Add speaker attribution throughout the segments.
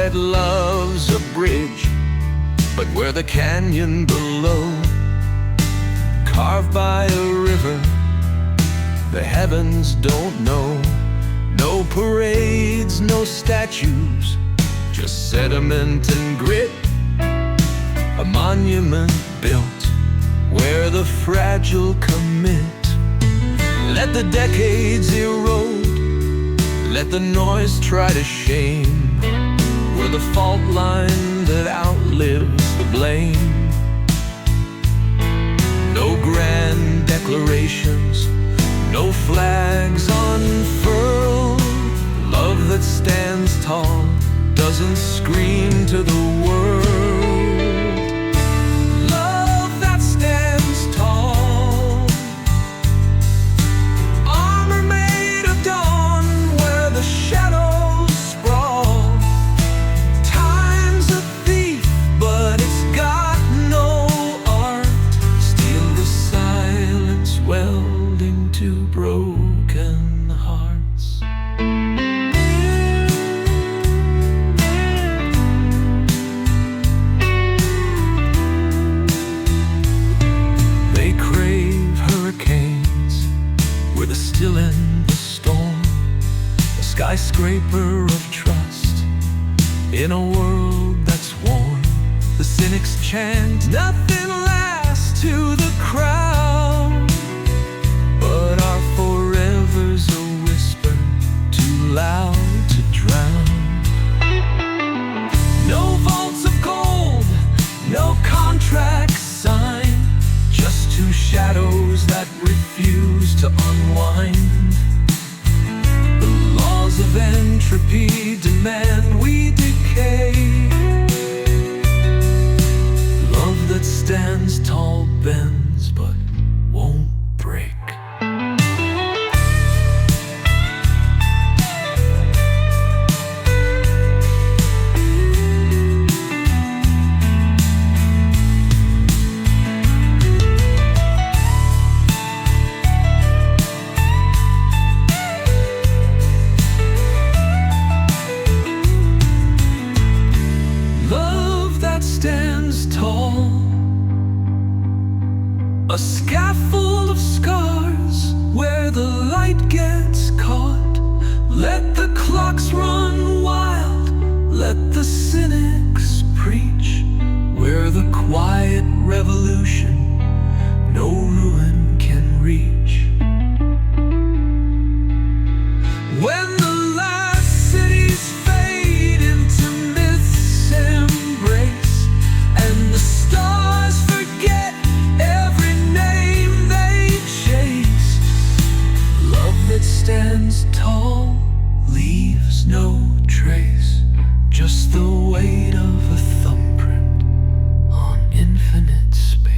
Speaker 1: that loves a bridge, but where the canyon below, carved by a river, the heavens don't know. No parades, no statues, just sediment and grit. A monument built where the fragile commit. Let the decades erode, let the noise try to shame. We're the fault line that outlives the blame. No grand declarations, no flags unfurled. Love that stands tall doesn't scream to the world. Love that stands tall, armor made of dawn where the shadows sprawl. Time's a thief, but it's got no art. Steal the silence welding to broken hearts. They crave hurricanes, we're the still in the storm. A skyscraper of trust in a world that's warm. The cynics chant, nothing lasts to the crown, but our forever's a whisper too loud to drown. No vaults of gold, no contracts signed, just two shadows that refuse to unwind. The laws of entropy demand we decay. Love that stands tall bends but won't break. Love that stands tall, a scaffold of scars where the light gets caught. Let the clocks run wild, let the cynics preach. We're the quiet revolution no ruin can reach. When the last cities fade into myth's embrace, and the stars forget every name they chase, love that stands tall leaves no trace, just the weight of a thumbprint on infinite space.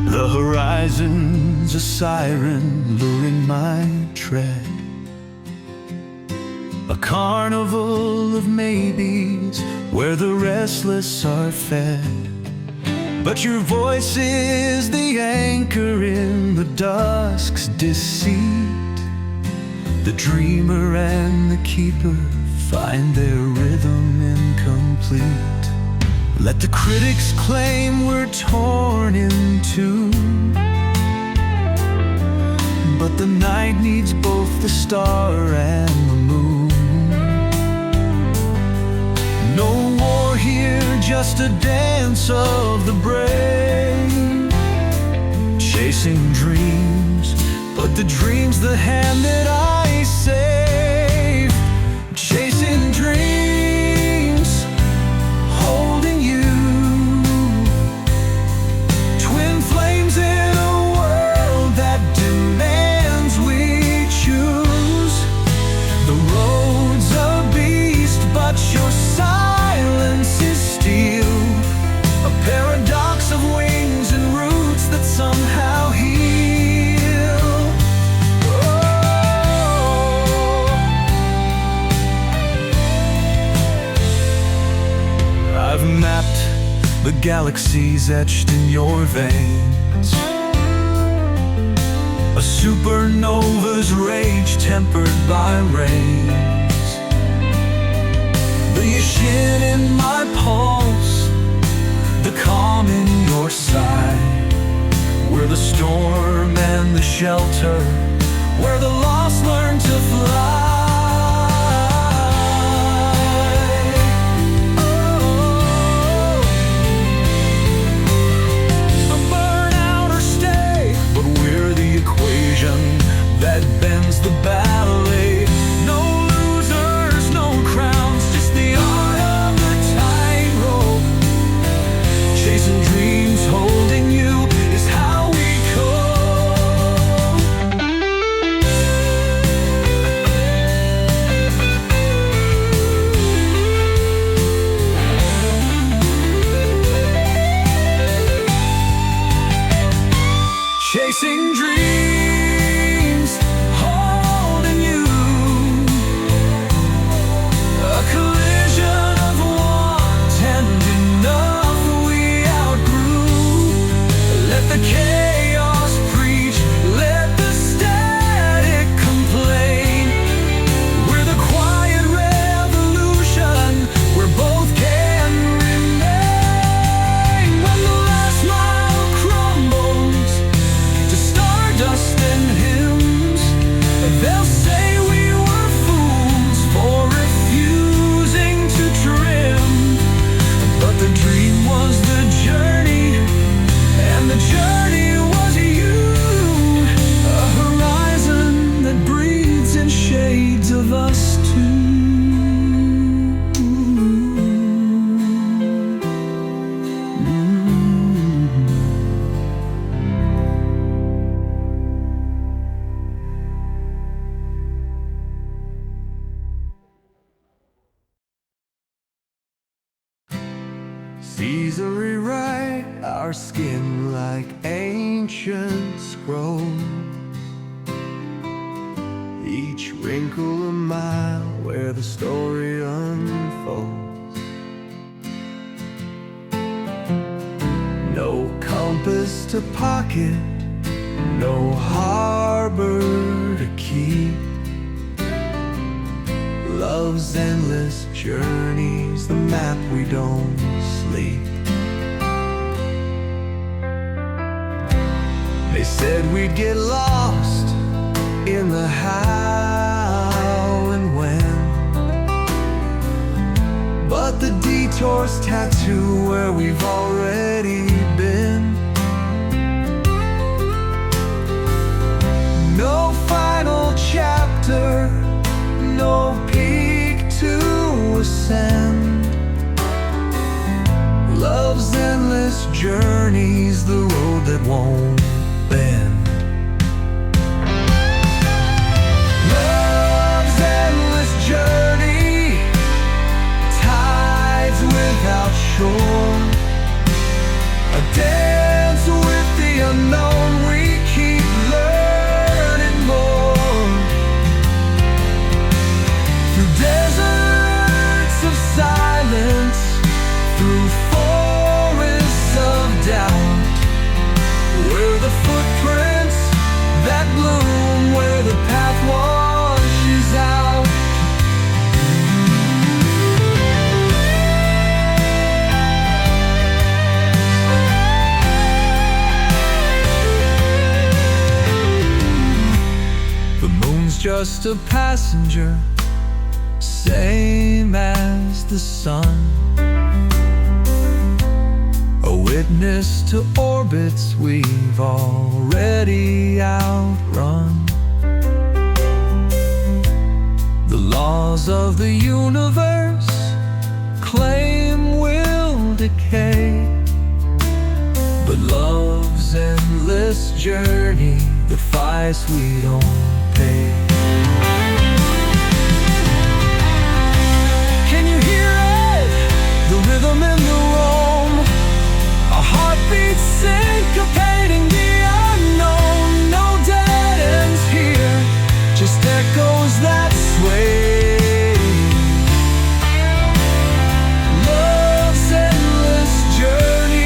Speaker 1: The horizon's a siren luring my tread, a carnival of maybes where the restless are fed. But your voice is the anchor in the dusk's deceit. The dreamer and the keeper find their rhythm incomplete. Let the critics claim we're torn in two, but the night needs both the star and the moon. No war here, just a dance of the brave, chasing dreams, but the dream's the hand that I save. Chasing dreams, holding you, twin flames in a world that demands we choose. The road's a beast, but your silence is steel, a paradox of wings and roots galaxies etched in your veins. A supernova's rage tempered by rays. The yin in my pulse, the calm in your sigh. We're the storm and the shelter, where the lost learn to fly. That bends the ballet. No losers, no crowns, just the art of the tightrope. Chasing dreams, holding you is how we go. Chasing dreams, seas are rewrite our skin like ancient scrolls. Each wrinkle a mile where the story unfolds. No compass to pocket, no harbor to keep. Love's endless journeys, the map we don't sleep. They said we'd get lost in the how and when, but the detours tattoo where we've already been. No final chapter, no peak to ascend. Love's endless journeys, the road that won't bend. Love's endless journey, tides without shore. A dance with the unknown, we keep learning more. Through deserts of silence, through forests of doubt, we're the footprints that bloom where the path washes out. The moon's just a passenger, same as the sun. A witness to orbits we've already outrun. The laws of the universe claim we'll decay, but love's endless journey, the price we don't pay. Can you hear it? The rhythm in the roam. Our heartbeats syncopating the unknown. No dead ends here, just echoes that sway. Love's endless journey,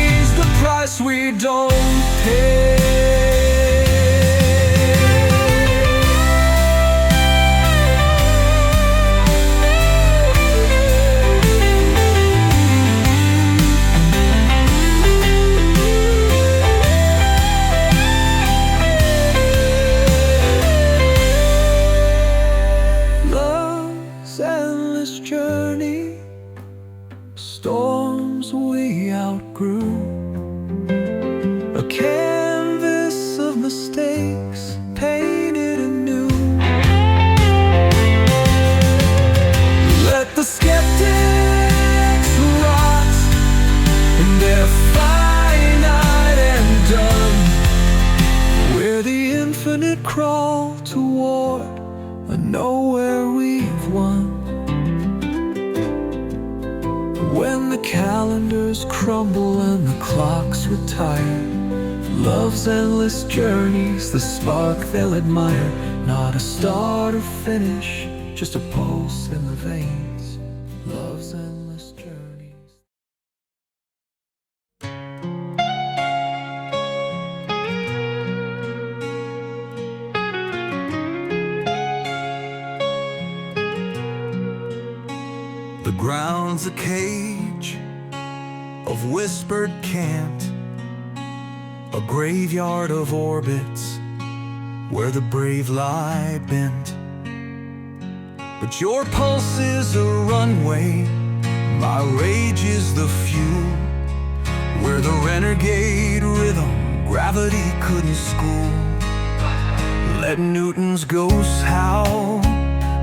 Speaker 1: it crawl toward a nowhere we've won. When the calendars crumble and the clocks retire, love's endless journeys, the spark they'll admire. Not a start or finish, just a pulse in the veins. Love's endless journeys. The ground's a cage of whispered cant, a graveyard of orbits where the brave lie bent. But your pulse is a runway, my rage is the fuel, where the renegade rhythm gravity couldn't school. Let Newton's ghosts howl,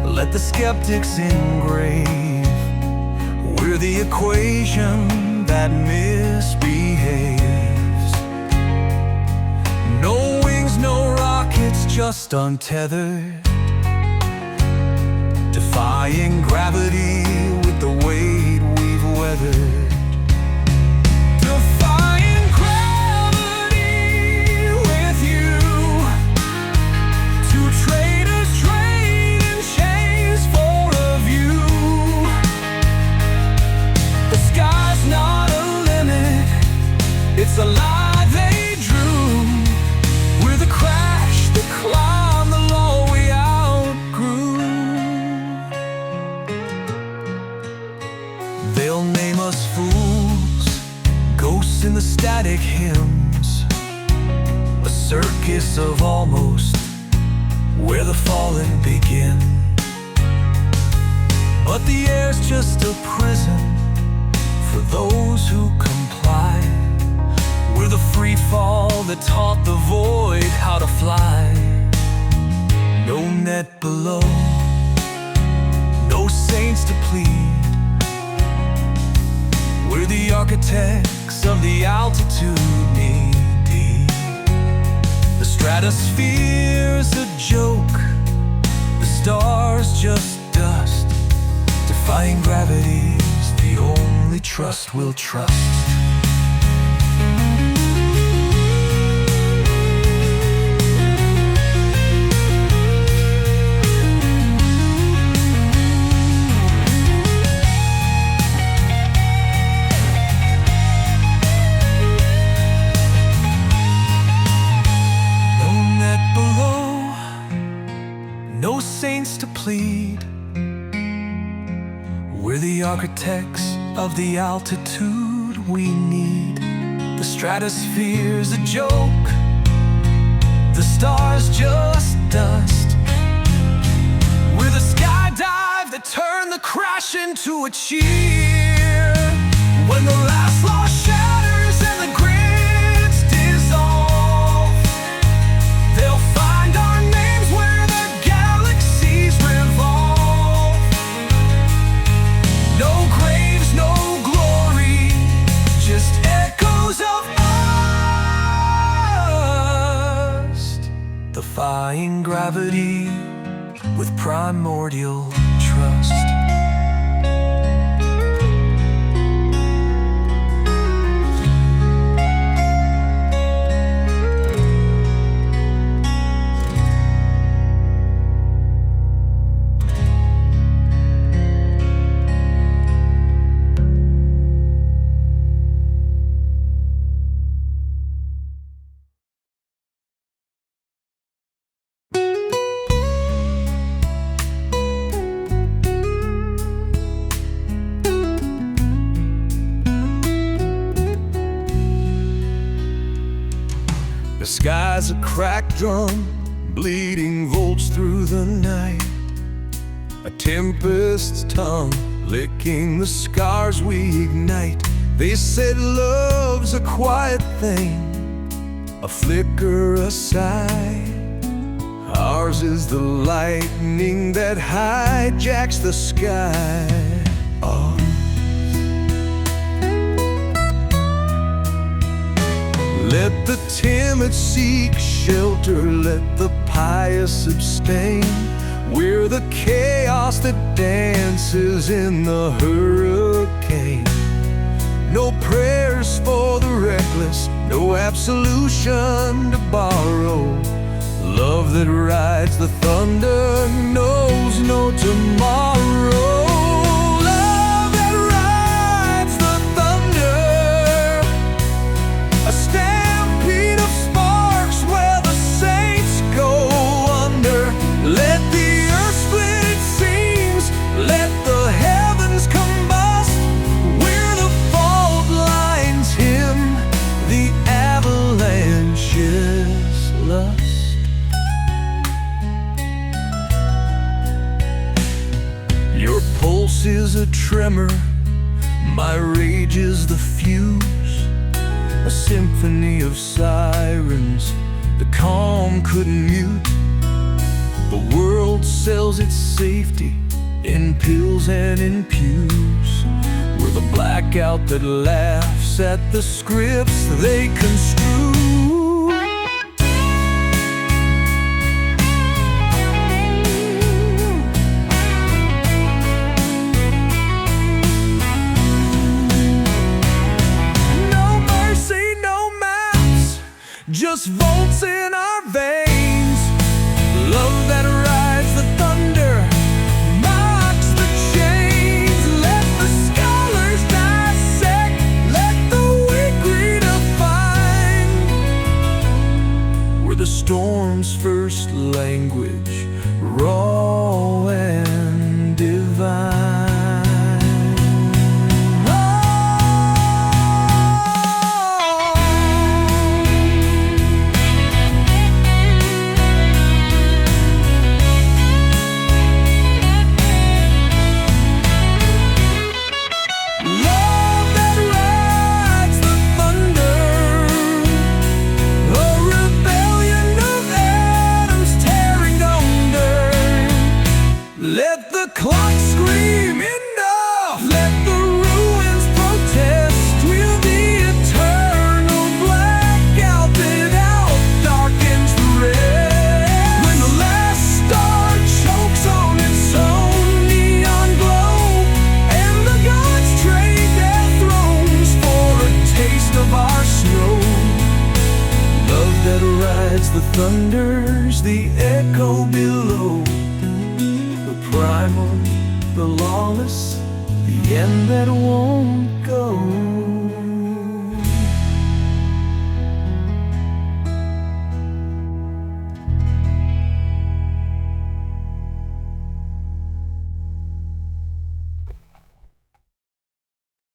Speaker 1: let the skeptics engrave. We're the equation that misbehaves. No wings, no rockets, just untethered, defying gravity with the weight we've weathered. Defying gravity with you. Two traitors trade in chains for a view. The sky's not a limit, it's a lie they drew. We're the crash, the climb, the law we outgrew. They'll name us fools, ghosts in the static hymns, a circus of almost, where the fallen begin. But the air's just a prison for those who comply. We're the free fall that taught the void how to fly. No net below, no saints to plead. We're the architects of the altitude knee-deep. The stratosphere's a joke, the stars just dust. Defying gravity's the only trust we'll trust. No saints to plead. We're the architects of the altitude we need. The stratosphere's a joke, the stars just dust. We're the skydive that turned the crash into a cheer. When the last law shatters and the grids dissolve, they'll find our names where the galaxies revolve. No graves, no glory, just echoes of us. Defying gravity with primordial trust. The sky's a cracked drum, bleeding volts through the night. A tempest's tongue, licking the scars we ignite. They said love's a quiet thing, a flicker, a sigh. Ours is the lightning that hijacks the sky. Let the timid seek shelter, let the pious abstain. We're the chaos that dances in the hurricane. No prayers for the reckless, no absolution to borrow. Love that rides the thunder knows no tomorrow. Love that rides the thunder, a stampede of sparks where the saints go under. Let the earth split its seams, let the heavens combust. We're the fault lines, him, the avalanche's lust. Your pulse is a tremor, my rage is the fuse. A symphony of sirens the calm couldn't mute. The world sells its safety in pills and in pews. We're the blackout that laughs at the scripts they construe. Just volts in our veins. Love that rides the thunder, mocks the chains. Let the scholars dissect, let the weak redefine. We're the storm's first language, raw and divine. Let the clock scream enough, let the ruins protest. We're the eternal blackout that out-darkens the rest. When the last star chokes on its own neon glow, and the gods trade their thrones for a taste of our snow. Love that rides the thunders, the echo below. Primal, the lawless, the end that won't go.